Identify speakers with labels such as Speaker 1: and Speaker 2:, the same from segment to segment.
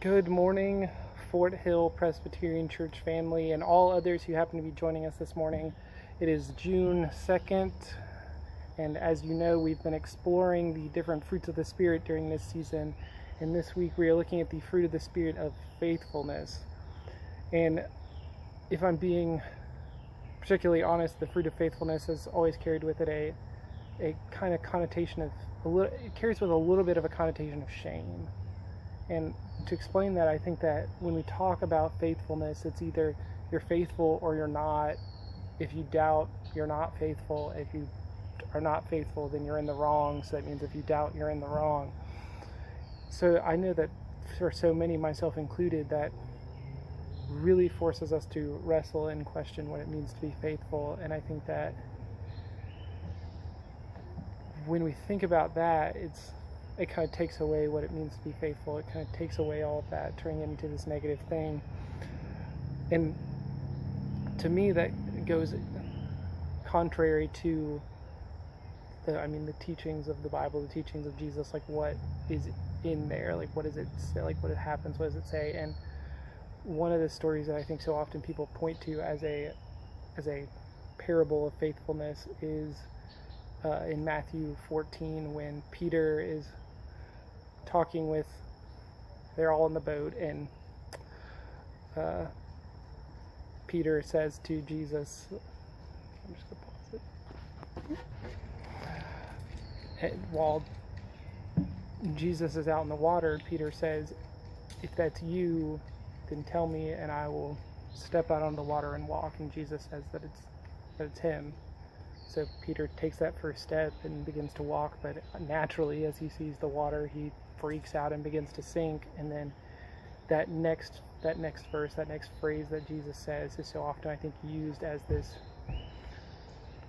Speaker 1: Good morning, Fort Hill Presbyterian Church family, and all others who happen to be joining us this morning. It is June 2nd, and as you know, we've been exploring the different fruits of the Spirit during this season. And this week, we are looking at the fruit of the Spirit of faithfulness. And if I'm being particularly honest, the fruit of faithfulness has always carried with it a kind of connotation of it carries with a little bit of a connotation of shame. And to explain that, I think that when we talk about faithfulness, it's either you're faithful or you're not. If you doubt, you're not faithful. If you are not faithful, then you're in the wrong. So that means if you doubt, you're in the wrong. So I know that for so many, myself included, that really forces us to wrestle and question what it means to be faithful. And I think that when we think about that, it kind of takes away what it means to be faithful. It kind of takes away all of that, turning it into this negative thing. And to me, that goes contrary to the teachings of the Bible, the teachings of Jesus. Like, what is in there? Like, what does it say? Like, what happens? What does it say? And one of the stories that I think so often people point to as a parable of faithfulness is in Matthew 14, when Peter is talking with, they're all in the boat, and Peter says to Jesus, I'm just going to pause it. While Jesus is out in the water, Peter says, if that's you, then tell me and I will step out on the water and walk. And Jesus says that it's him. So Peter takes that first step and begins to walk, but naturally, as he sees the water, he freaks out and begins to sink. And then that next verse, that next phrase that Jesus says is so often, I think, used as this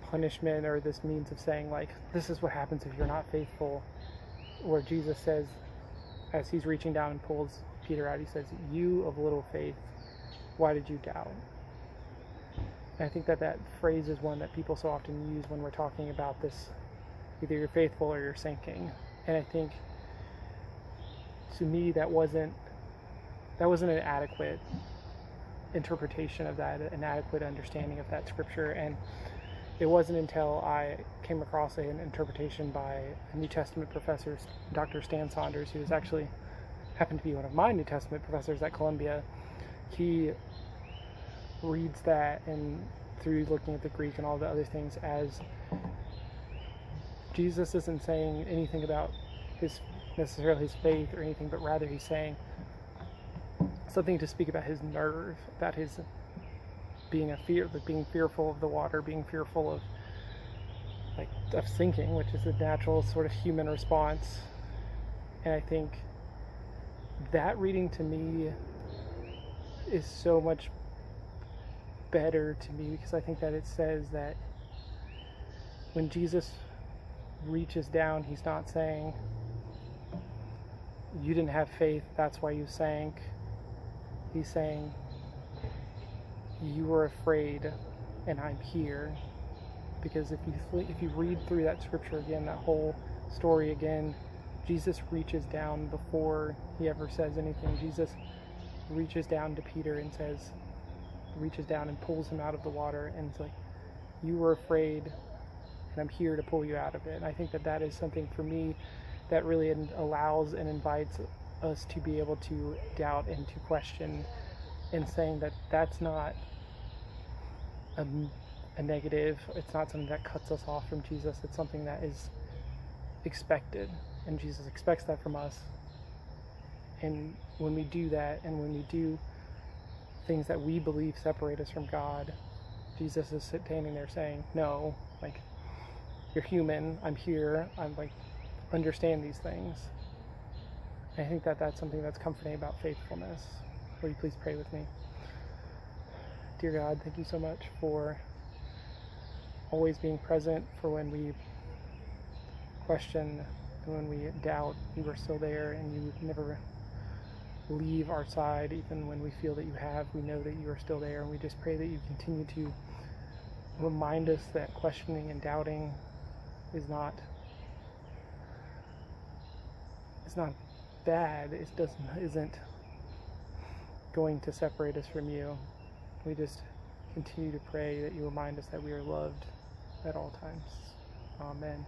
Speaker 1: punishment or this means of saying, like, this is what happens if you're not faithful. Where Jesus says, as he's reaching down and pulls Peter out, he says, "You of little faith, why did you doubt?" And I think that phrase is one that people so often use when we're talking about this, either you're faithful or you're sinking. And I think, to me, that wasn't an adequate interpretation of that, an adequate understanding of that scripture. And it wasn't until I came across an interpretation by a New Testament professor, Dr. Stan Saunders, who is actually happened to be one of my New Testament professors at Columbia. He reads that, and through looking at the Greek and all the other things, as Jesus isn't saying anything about necessarily his faith or anything, but rather he's saying something to speak about his nerve, about his being being fearful of the water, being fearful of sinking, which is a natural sort of human response. And I think that reading to me is so much better to me, because I think that it says that when Jesus reaches down, he's not saying, you didn't have faith, that's why you sank. He's saying, you were afraid and I'm here. Because if you read through that scripture again, that whole story again, Jesus reaches down before he ever says anything. Jesus reaches down to Peter and reaches down and pulls him out of the water, and it's like, you were afraid and I'm here to pull you out of it. And I think that is something for me that really allows and invites us to be able to doubt and to question, and saying that that's not a negative. It's not something that cuts us off from Jesus. It's something that is expected, and Jesus expects that from us. And when we do that, and when we do things that we believe separate us from God, Jesus is standing there saying, no, like, you're human, I'm here, I'm like, understand these things. And I think that's something that's comforting about faithfulness. Will you please pray with me? Dear God, thank you so much for always being present, for when we question and when we doubt, you are still there, and you never leave our side. Even when we feel that you have, we know that you are still there, and we just pray that you continue to remind us that questioning and doubting is not bad. It isn't going to separate us from you. We just continue to pray that you remind us that we are loved at all times. Amen.